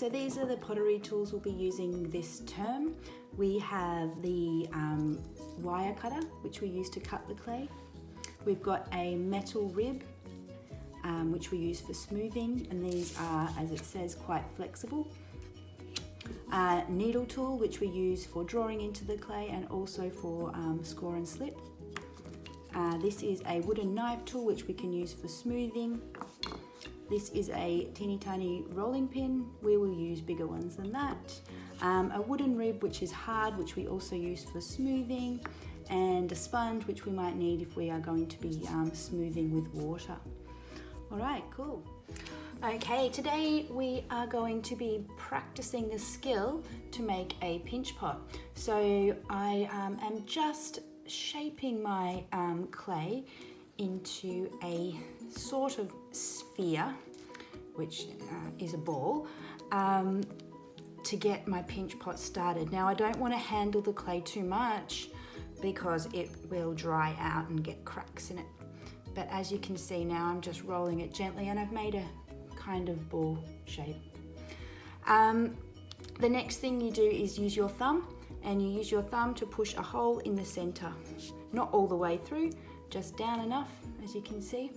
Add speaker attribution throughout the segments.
Speaker 1: so these are the pottery tools we'll be using this term. We have the wire cutter, which we use to cut the clay. We've got a metal rib, which we use for smoothing, and these are, as it says, quite flexible. Needle tool, which we use for drawing into the clay and also for score and slip. This is a wooden knife tool, which we can use for smoothing. This is a teeny tiny rolling pin. We will use bigger ones than that. A wooden rib, which is hard, which we also use for smoothing, and a sponge, which we might need if we are going to be smoothing with water. All right, cool. Okay, today we are going to be practicing the skill to make a pinch pot. So I am just shaping my clay into a sort of sphere, which is a ball, to get my pinch pot started. Now I don't want to handle the clay too much because it will dry out and get cracks in it. But as you can see now, I'm just rolling it gently and I've made a kind of ball shape. The next thing you do is use your thumb, and you use your thumb to push a hole in the center. Not all the way through, just down enough, as you can see.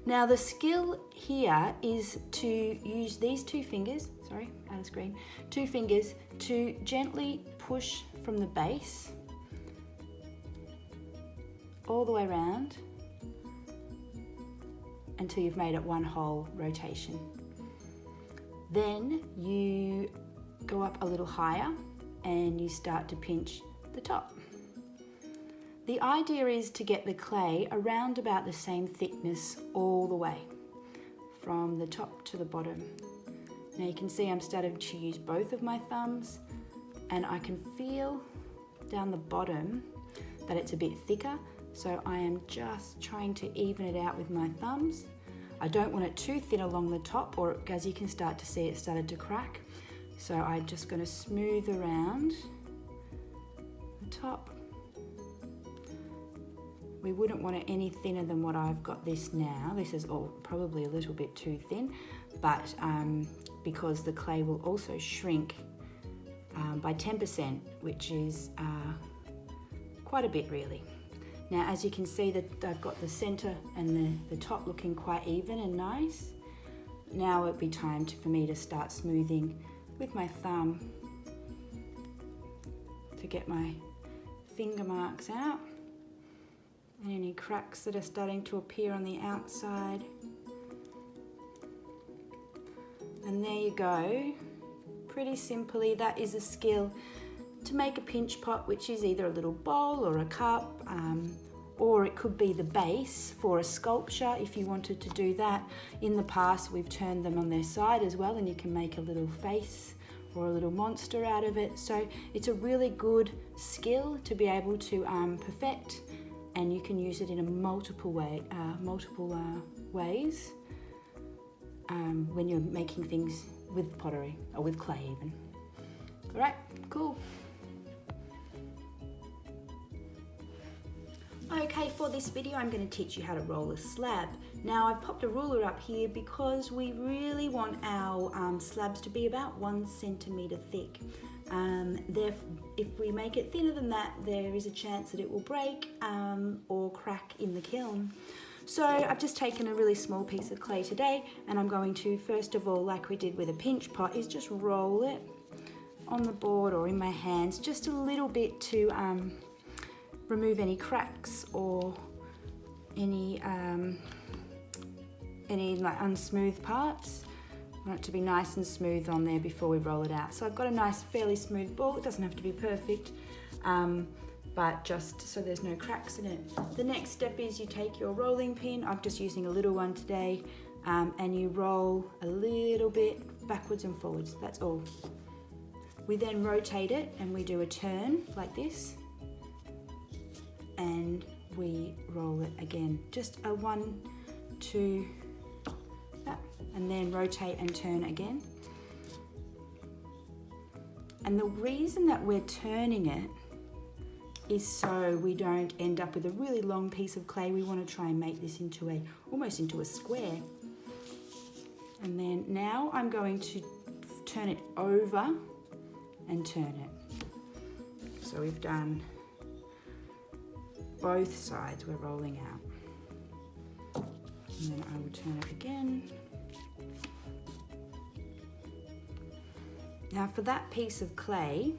Speaker 1: Now the skill here is to use these two fingers, out of screen, two fingers to gently push from the base all the way around until you've made it one whole rotation. Then you go up a little higher and you start to pinch the top. The idea is to get the clay around about the same thickness all the way, from the top to the bottom. Now you can see I'm starting to use both of my thumbs, and I can feel down the bottom that it's a bit thicker, so I am just trying to even it out with my thumbs. I don't want it too thin along the top, or as you can start to see, it started to crack. So I'm just going to smooth around the top. We wouldn't want it any thinner than what I've got this now. This is all probably a little bit too thin, but because the clay will also shrink by 10%, which is quite a bit really. Now, as you can see, that I've got the center and the top looking quite even and nice. Now it'd be time for me to start smoothing with my thumb to get my finger marks out and any cracks that are starting to appear on the outside. And there you go. Pretty simply, that is a skill to make a pinch pot, which is either a little bowl or a cup, or it could be the base for a sculpture if you wanted to do that. In the past, we've turned them on their side as well, and you can make a little face or a little monster out of it. So it's a really good skill to be able to perfect, and you can use it in a multiple ways when you're making things with pottery or with clay even. All right, cool. Okay, for this video I'm going to teach you how to roll a slab. Now I've popped a ruler up here because we really want our slabs to be about 1 centimetre thick. If we make it thinner than that, there is a chance that it will break or crack in the kiln. So I've just taken a really small piece of clay today, and I'm going to, first of all, like we did with a pinch pot, is just roll it on the board or in my hands just a little bit to remove any cracks or any like unsmooth parts. I want it to be nice and smooth on there before we roll it out. So I've got a nice, fairly smooth ball. It doesn't have to be perfect, but just so there's no cracks in it. The next step is you take your rolling pin. I'm just using a little one today, and you roll a little bit backwards and forwards. That's all. We then rotate it and we do a turn like this, and we roll it again. Just a 1, 2, and then rotate and turn again. And the reason that we're turning it is so we don't end up with a really long piece of clay. We want to try and make this almost into a square. And then now I'm going to turn it over and turn it. So we've done both sides, we're rolling out. And then I will turn it again. Now for that piece of clay,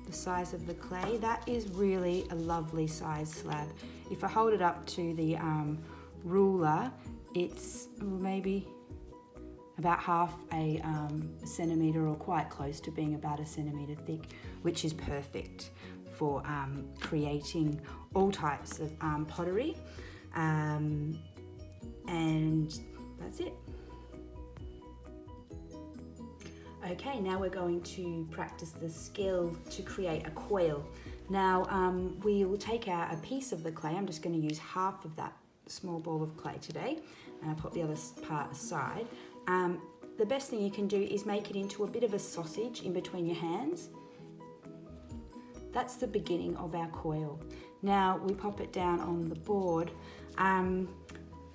Speaker 1: the size of the clay, that is really a lovely size slab. If I hold it up to the ruler, it's maybe about half a centimetre, or quite close to being about a centimetre thick, which is perfect for creating all types of pottery. And that's it. Okay, now we're going to practice the skill to create a coil. Now we will take out a piece of the clay. I'm just going to use half of that small ball of clay today, and I'll put the other part aside. The best thing you can do is make it into a bit of a sausage in between your hands. That's the beginning of our coil. Now we pop it down on the board.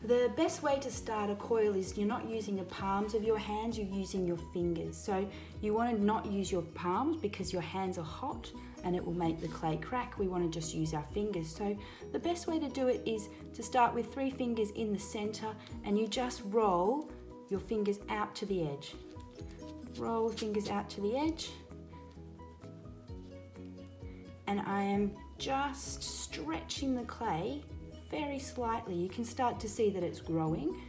Speaker 1: The best way to start a coil is you're not using the palms of your hands, you're using your fingers. So you want to not use your palms because your hands are hot and it will make the clay crack. We want to just use our fingers. So the best way to do it is to start with 3 fingers in the center, and you just roll your fingers out to the edge. Roll fingers out to the edge. And I am just stretching the clay very slightly. You can start to see that it's growing.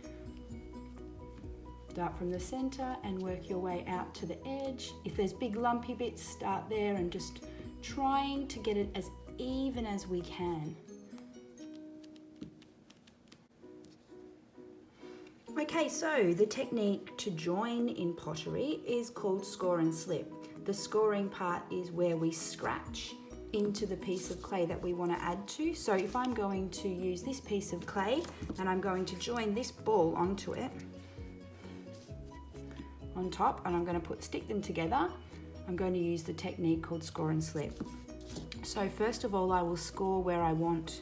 Speaker 1: Start from the center and work your way out to the edge. If there's big lumpy bits, start there and just trying to get it as even as we can. Okay, so the technique to join in pottery is called score and slip. The scoring part is where we scratch into the piece of clay that we want to add to. So if I'm going to use this piece of clay and I'm going to join this ball onto it on top, and I'm going to stick them together, I'm going to use the technique called score and slip. So first of all, I will score where I want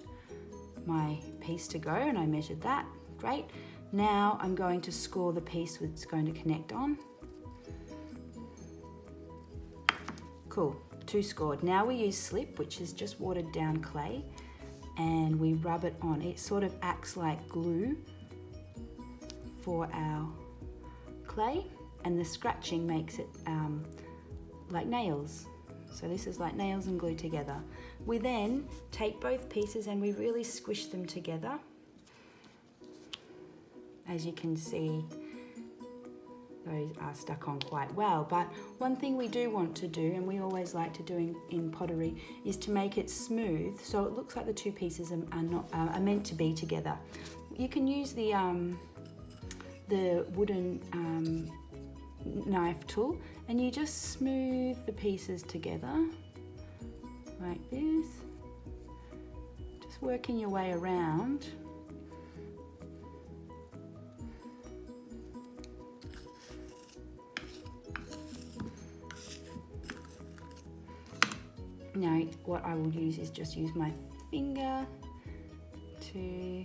Speaker 1: my piece to go, and I measured that. Great. Now I'm going to score the piece it's going to connect on. Cool. 2 scored. Now we use slip, which is just watered down clay, and we rub it on. It sort of acts like glue for our clay, and the scratching makes it like nails. So this is like nails and glue together. We then take both pieces and we really squish them together. As you can see, those are stuck on quite well. But one thing we do want to do, and we always like to do in pottery, is to make it smooth so it looks like the 2 pieces are meant to be together. You can use the wooden knife tool, and you just smooth the pieces together like this, just working your way around. Now what I will use is just use my finger to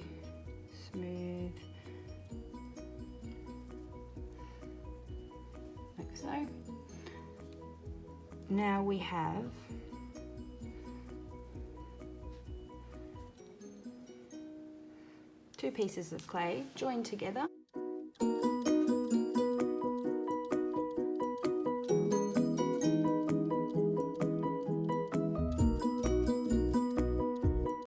Speaker 1: smooth like so. Now we have two pieces of clay joined together.